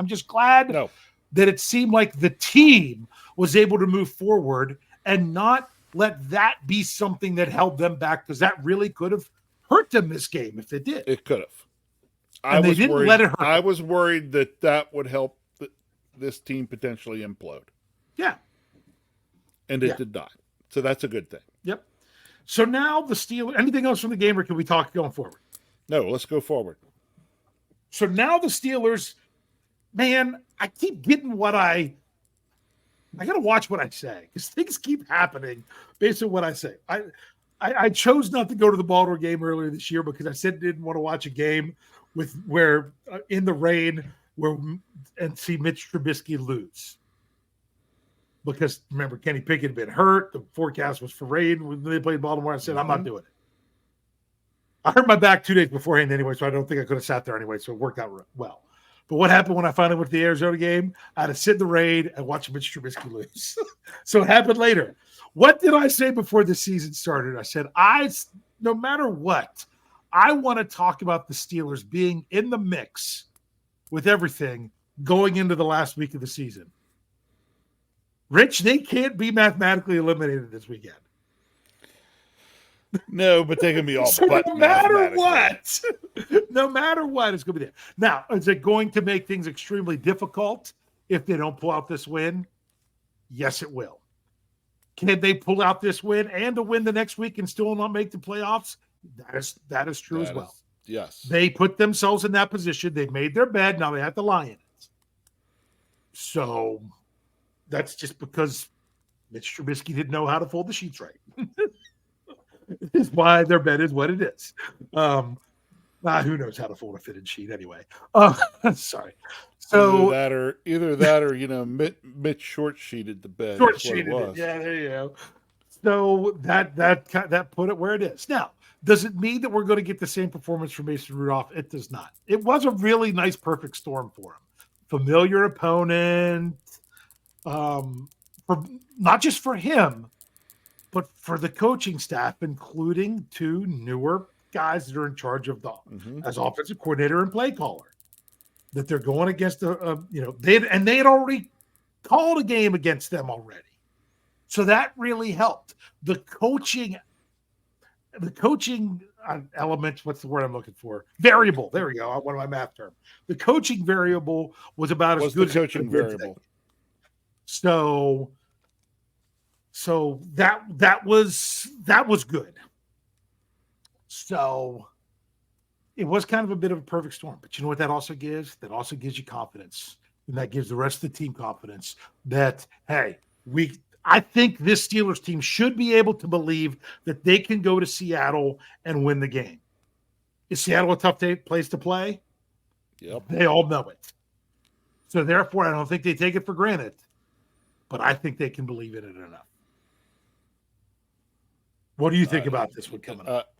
just glad that it seemed like the team was able to move forward and not let that be something that held them back, because that really could have hurt them this game if it did. It could have. They didn't let it hurt them. I was worried that would help this team potentially implode. Yeah. And it did not. So that's a good thing. Yep. So now the Steelers, anything else from the game, or can we talk going forward? No, let's go forward. So now the Steelers, man, I keep getting I got to watch what I say, because things keep happening based on what I say. I chose not to go to the Baltimore game earlier this year because I said I didn't want to watch a game where in the rain and see Mitch Trubisky lose. Because remember, Kenny Pickett had been hurt. The forecast was for rain when they played Baltimore. I said, I'm not doing it. I hurt my back 2 days beforehand anyway, so I don't think I could have sat there anyway, so it worked out well. But what happened when I finally went to the Arizona game? I had to sit in the rain and watch Mitch Trubisky lose. So it happened later. What did I say before the season started? I said, no matter what, I want to talk about the Steelers being in the mix with everything going into the last week of the season. Rich, they can't be mathematically eliminated this weekend. No, but they can be all so but no matter what, it's going to be there. Now, is it going to make things extremely difficult if they don't pull out this win? Yes, it will. Can they pull out this win and to win the next week and still not make the playoffs? That is true as well. Yes. They put themselves in that position. They made their bed. Now they have to lie in it. So that's just because Mitch Trubisky didn't know how to fold the sheets right. Is why their bed is what it is. Who knows how to fold a fitted sheet anyway? Sorry. So either that or Mitch short sheeted the bed. Short sheeted it. Yeah, there you go. So that put it where it is. Now, does it mean that we're going to get the same performance from Mason Rudolph? It does not. It was a really nice, perfect storm for him. Familiar opponent, for not just for him, but for the coaching staff, including two newer guys that are in charge of as offensive coordinator and play caller, that they're going against they had already called a game against them already. So that really helped. The coaching element, what's the word I'm looking for? Variable. There we go. One of my math terms. The coaching variable was about as good as the coaching variable. So that was good. So it was kind of a bit of a perfect storm. But you know what that also gives? That also gives you confidence. And that gives the rest of the team confidence that, hey, I think this Steelers team should be able to believe that they can go to Seattle and win the game. Is Seattle a tough place to play? Yep. They all know it. So therefore, I don't think they take it for granted. But I think they can believe in it enough. What do you think about this one coming up?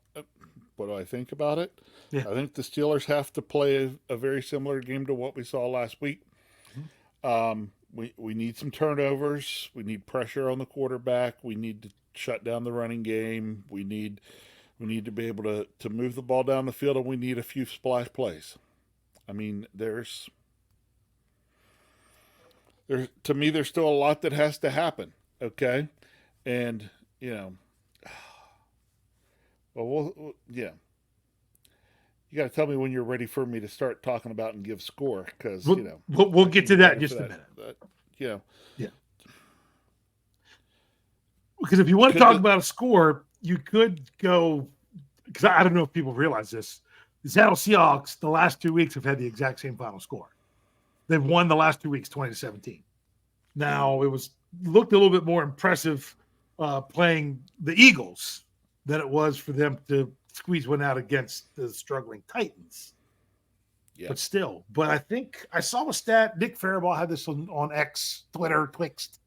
What do I think about it? Yeah. I think the Steelers have to play a very similar game to what we saw last week. Mm-hmm. We need some turnovers. We need pressure on the quarterback. We need to shut down the running game. We need to be able to move the ball down the field, and we need a few splash plays. I mean, there's to me, there's still a lot that has to happen. Okay, and yeah. You got to tell me when you're ready for me to start talking about and give score, because we'll get to that in just a minute. Yeah. Because if you want to talk about a score, you could go. Because I don't know if people realize this. The Seattle Seahawks, the last 2 weeks, have had the exact same final score. They've won the last 2 weeks, 20-17. Now it looked a little bit more impressive playing the Eagles than it was for them to squeeze one out against the struggling Titans. Yeah. But still. But I think I saw a stat. Nick Faribault had this on X, Twitter, Twixt.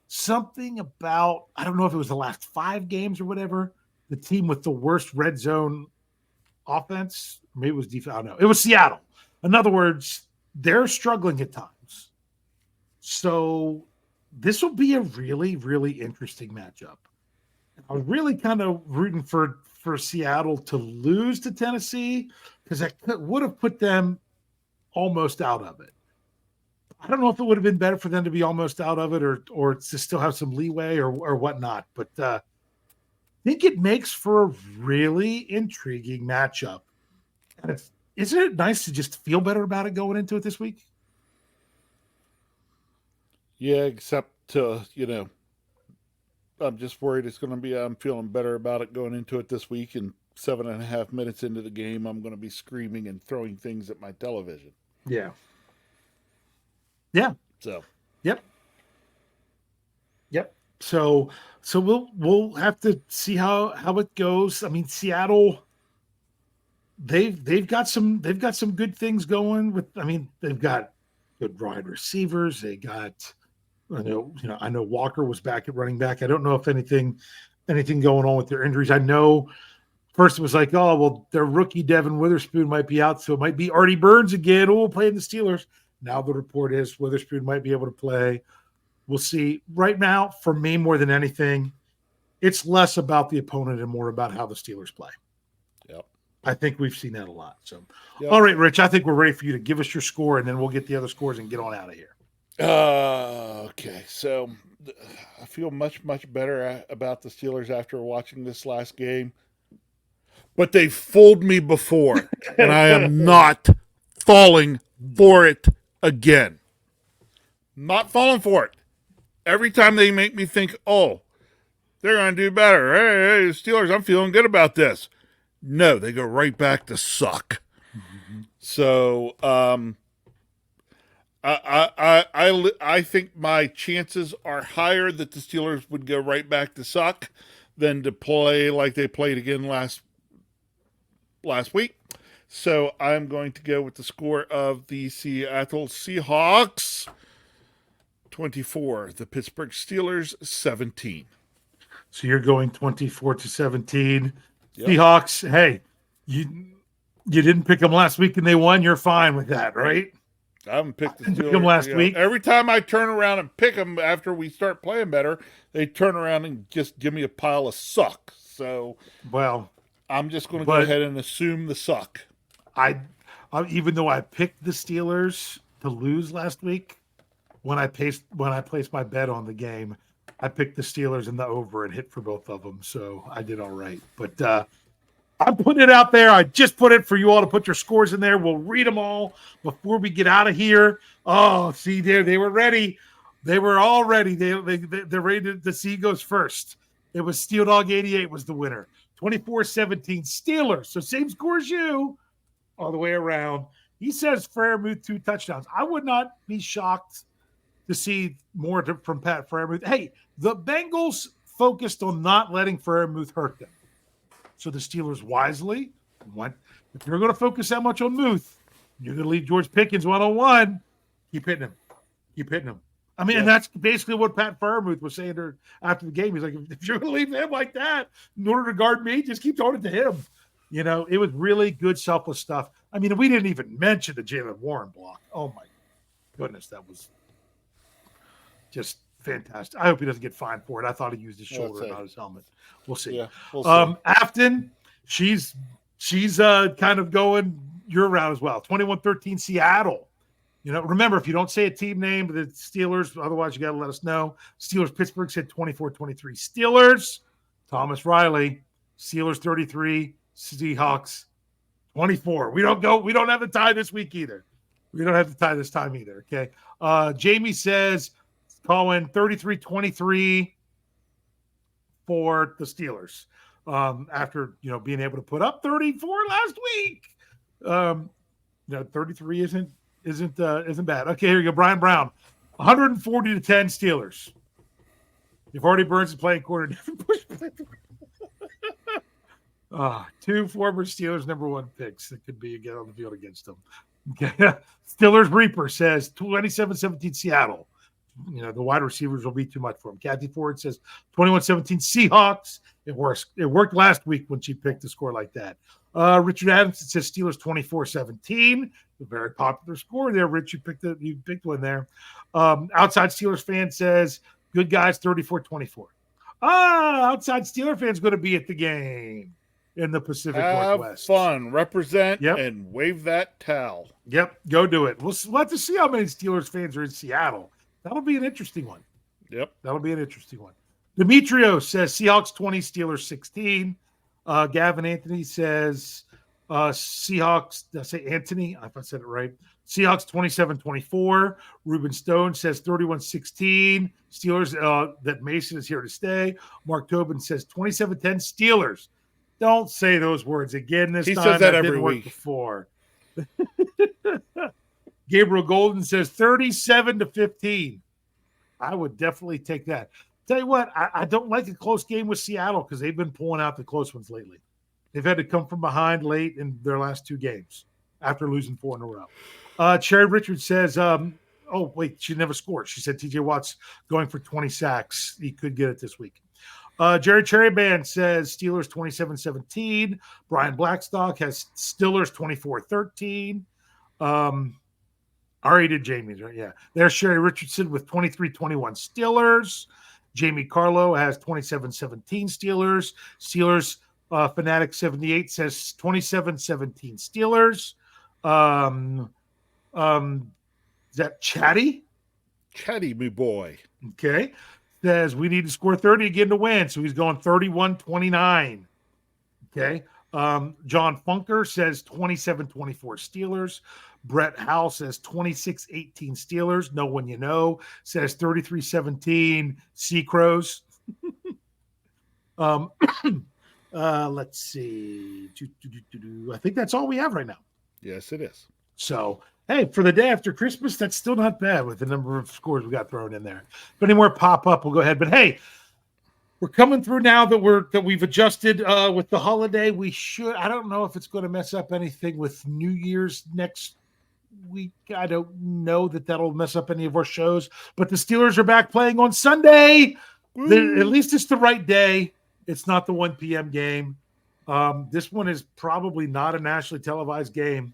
Something about, I don't know if it was the last 5 games or whatever, the team with the worst red zone offense. Maybe it was defense. I don't know. It was Seattle. In other words, they're struggling at times. So this will be a really, really interesting matchup. I was really kind of rooting for Seattle to lose to Tennessee, because that would have put them almost out of it. I don't know if it would have been better for them to be almost out of it or to still have some leeway or whatnot. But I think it makes for a really intriguing matchup. And isn't it nice to just feel better about it going into it this week? Yeah, except I'm just worried I'm feeling better about it going into it this week, and 7.5 minutes into the game, I'm going to be screaming and throwing things at my television. Yeah. Yeah. So. Yep. So we'll have to see how it goes. I mean, Seattle, they've got some good things going with. I mean, they've got good wide receivers. They got I know Walker was back at running back. I don't know if anything going on with their injuries. I know first it was like, oh, well, their rookie Devin Witherspoon might be out, so it might be Artie Burns again. Oh, playing the Steelers. Now the report is Witherspoon might be able to play. We'll see. Right now, for me, more than anything, it's less about the opponent and more about how the Steelers play. Yep. I think we've seen that a lot. So, yep. All right, Rich, I think we're ready for you to give us your score, and then we'll get the other scores and get on out of here. Okay. So I feel much, much better about the Steelers after watching this last game. But they fooled me before, and I am not falling for it again. Not falling for it. Every time they make me think, oh, they're going to do better. Hey, Steelers, I'm feeling good about this. No, they go right back to suck. Mm-hmm. So I think my chances are higher that the Steelers would go right back to suck than to play like they played again last week. So I'm going to go with the score of the Seattle Seahawks 24, the Pittsburgh Steelers 17. So you're going 24-17. Yep. Seahawks, hey, you didn't pick them last week and they won. You're fine with that, right? I haven't picked the Steelers. Pick them last week. Every time I turn around and pick them after we start playing better, they turn around and just give me a pile of suck. So, well, I'm just going to go ahead and assume the suck. I even though I picked the Steelers to lose last week, when I placed my bet on the game, I picked the Steelers in the over and hit for both of them, so I did all right. But I'm putting it out there. I just put it for you all to put your scores in there. We'll read them all before we get out of here. Oh, see there, they were ready. They were all ready. They're ready to see goes first. It was Steel Dog 88 was the winner. 24-17 Steelers. So same score as you all the way around. He says Freiermuth 2 touchdowns. I would not be shocked to see more from Pat Freiermuth. Hey, the Bengals focused on not letting Freiermuth hurt them. So the Steelers wisely went, if you're going to focus that much on Muth, you're going to leave George Pickens one-on-one, keep hitting him. I mean, and that's basically what Pat Freiermuth was saying after the game. He's like, if you're going to leave him like that in order to guard me, just keep throwing it to him. You know, it was really good, selfless stuff. I mean, we didn't even mention the Jaylen Warren block. Oh, my goodness, that was just fantastic. I hope he doesn't get fined for it. I thought he used his shoulder and not his helmet. We'll see. Yeah, we'll see. Afton, she's kind of going your route as well. 21-13 Seattle. You know, remember, if you don't say a team name, the Steelers, otherwise you got to let us know. Steelers Pittsburgh said 24-23 Steelers. Thomas Riley, Steelers 33, Seahawks 24. We don't have the tie this week either. We don't have the tie this time either. Okay. Jamie says Colin 33-23 for the Steelers. After being able to put up 34 last week. 33 isn't bad. Okay, here you go. Brian Brown, 140-10 Steelers. If Artie Burns is playing quarter, two former Steelers number 1 picks that could be again on the field against them. Okay. Steelers Reaper says 27-17 Seattle. The wide receivers will be too much for him. Kathy Ford says 21-17 Seahawks. It worked last week when she picked a score like that. Richard Adams says Steelers 24-17. A very popular score there, Rich. You picked one there. Outside Steelers fan says good guys 34-24. Outside Steeler fan's going to be at the game. in the Pacific Have Northwest. fun, represent, Yep. and wave that towel. Yep, go do it. We'll have to see how many Steelers fans are in Seattle. That'll be an interesting one. Yep. That'll be an interesting one. Demetrio says Seahawks 20, Steelers 16. Gavin Anthony says Seahawks, did I say Anthony? If I said it right. Seahawks 27-24. Ruben Stone says 31-16. Steelers, that Mason is here to stay. Mark Tobin says 27-10 Steelers. Don't say those words again this time. He says that every didn't work week. Before. Gabriel Golden says 37-15. I would definitely take that. Tell you what, I don't like a close game with Seattle because they've been pulling out the close ones lately. They've had to come from behind late in their last two games after losing 4 in a row. Cherry Richards says, oh, wait, she never scored. She said TJ Watt's going for 20 sacks. He could get it this week. Jerry Cherry Band says Steelers 27-17. Brian Blackstock has Steelers 24-13. Already did Jamie's, right? Yeah. There's Sherry Richardson with 23-21 Steelers. Jamie Carlo has 27-17 Steelers. Steelers Fanatic 78 says 27-17 Steelers. Is that Chatty? Chatty, me boy. Okay. Says we need to score 30 again to win. So he's going 31-29. Okay. John Funker says 27-24 Steelers. Brett Howell says 26-18 Steelers. No one you know says 33-17 Sea Crows. Let's see. I think that's all we have right now. Yes, it is. So, hey, for the day after Christmas, that's still not bad with the number of scores we got thrown in there. If any more pop up, we'll go ahead. But hey, we're coming through now that we've adjusted with the holiday. We should. I don't know if it's going to mess up anything with New Year's next week. I don't know that that'll mess up any of our shows. But the Steelers are back playing on Sunday. At least it's the right day. It's not the 1 p.m. game. This one is probably not a nationally televised game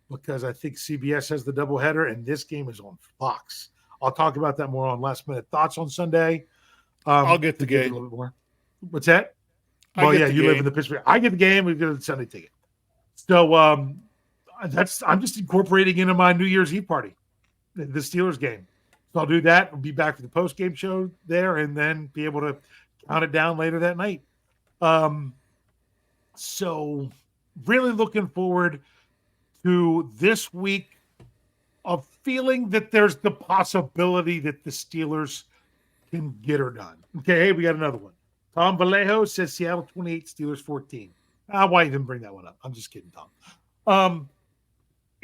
because I think CBS has the doubleheader, and this game is on Fox. I'll talk about that more on Last Minute Thoughts on Sunday. I'll get the game. A little bit more. What's that? Well, yeah, you live in the Pittsburgh. I get the game. We get the Sunday ticket. So I'm just incorporating into my New Year's Eve party, the Steelers game. So I'll do that. We'll be back for the post game show there, and then be able to count it down later that night. So really looking forward to this week of feeling that there's the possibility that the Steelers can get her done. Okay, hey, we got another one. Tom Vallejo says Seattle 28, Steelers 14. Why even bring that one up? I'm just kidding, Tom.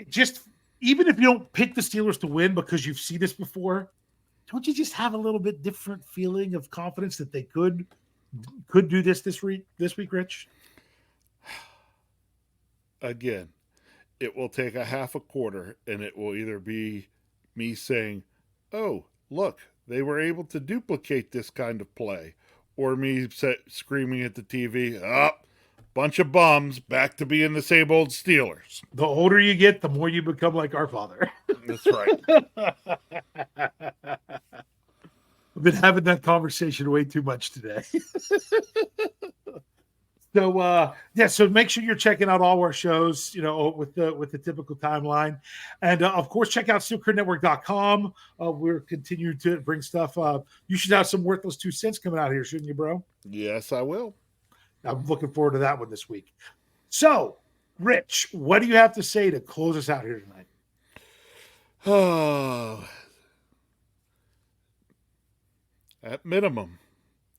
Just even if you don't pick the Steelers to win because you've seen this before, don't you just have a little bit different feeling of confidence that they could do this week, Rich? Again, it will take a half a quarter, and it will either be me saying, oh, look, they were able to duplicate this kind of play, or me screaming at the TV, bunch of bums, back to being the same old Steelers. The older you get, the more you become like our father. That's right. I've been having that conversation way too much today. So make sure you're checking out all our shows, with the typical timeline. And of course, check out SteelCurrentNetwork.com. We're continuing to bring stuff. You should have some Worthless 2 cents coming out here, shouldn't you, bro? Yes, I will. I'm looking forward to that one this week. So, Rich, what do you have to say to close us out here tonight? Oh, at minimum,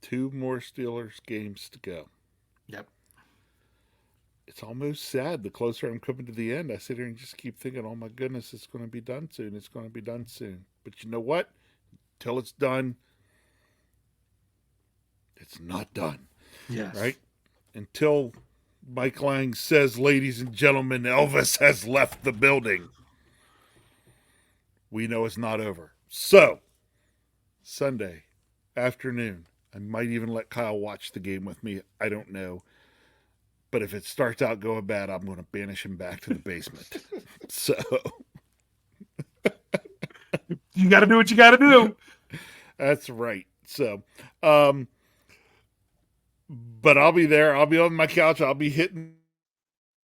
2 more Steelers games to go. Yep. It's almost sad. The closer I'm coming to the end, I sit here and just keep thinking, oh my goodness, it's going to be done soon. It's going to be done soon. But you know what? Until it's done, it's not done. Yes. Right? Until Mike Lang says, ladies and gentlemen, Elvis has left the building, we know it's not over. So, Sunday afternoon, I might even let Kyle watch the game with me. I don't know. But if it starts out going bad, I'm going to banish him back to the basement. So. You got to do what you got to do. That's right. So, but I'll be there. I'll be on my couch. I'll be hitting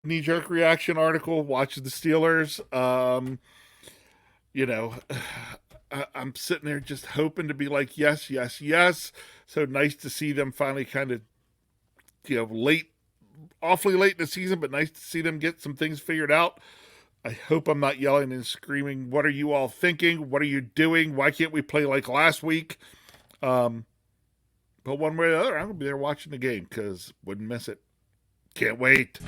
knee-jerk reaction article, watching the Steelers. You know, I'm sitting there just hoping to be like, yes, yes, yes. So nice to see them finally kind of, awfully late in the season, but nice to see them get some things figured out. I hope I'm not yelling and screaming, what are you all thinking? What are you doing? Why can't we play like last week? But one way or the other, I'm going to be there watching the game because wouldn't miss it. Can't wait.